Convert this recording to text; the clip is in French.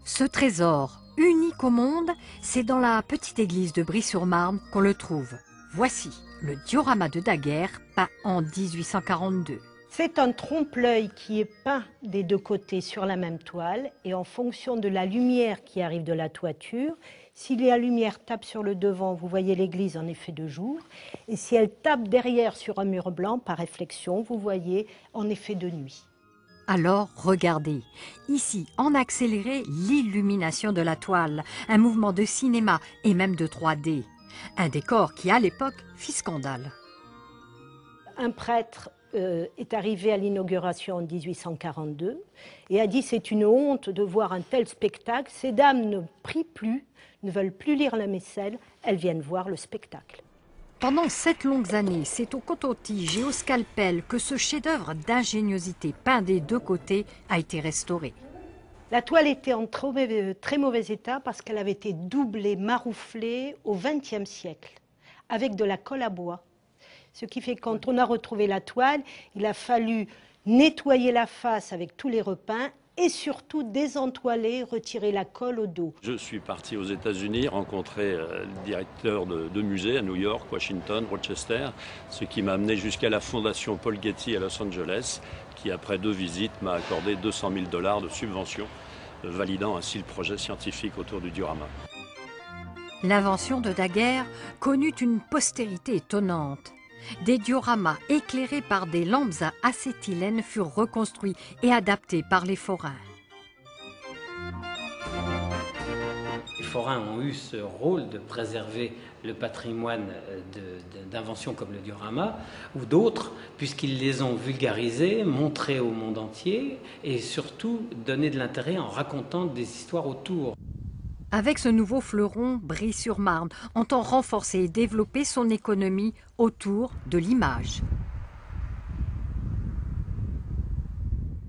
Ce trésor, unique au monde, c'est dans la petite église de Bry-sur-Marne qu'on le trouve. Voici le diorama de Daguerre, peint en 1842. C'est un trompe-l'œil qui est peint des deux côtés sur la même toile et en fonction de la lumière qui arrive de la toiture, si la lumière tape sur le devant, vous voyez l'église en effet de jour, et si elle tape derrière sur un mur blanc, par réflexion, vous voyez en effet de nuit. Alors regardez, ici en accéléré l'illumination de la toile, un mouvement de cinéma et même de 3D. Un décor qui à l'époque fit scandale. Un prêtre est arrivé à l'inauguration en 1842 et a dit c'est une honte de voir un tel spectacle, ces dames ne prient plus, ne veulent plus lire la missale, elles viennent voir le spectacle. Pendant 7 longues années, c'est au coton-tige et au scalpel que ce chef-d'œuvre d'ingéniosité peint des deux côtés a été restauré. La toile était en très mauvais état parce qu'elle avait été doublée, marouflée au XXe siècle avec de la colle à bois. Ce qui fait que quand on a retrouvé la toile, il a fallu nettoyer la face avec tous les repeints et surtout désentoiler, retirer la colle au dos. Je suis parti aux États-Unis rencontrer le directeur de musées à New York, Washington, Rochester, ce qui m'a amené jusqu'à la fondation Paul Getty à Los Angeles, qui après 2 visites m'a accordé $200 000 de subvention, validant ainsi le projet scientifique autour du diorama. L'invention de Daguerre connut une postérité étonnante. Des dioramas éclairés par des lampes à acétylène furent reconstruits et adaptés par les forains. Les forains ont eu ce rôle de préserver le patrimoine d'inventions comme le diorama ou d'autres, puisqu'ils les ont vulgarisés, montrés au monde entier et surtout donné de l'intérêt en racontant des histoires autour. Avec ce nouveau fleuron, Bry-sur-Marne entend renforcer et développer son économie autour de l'image.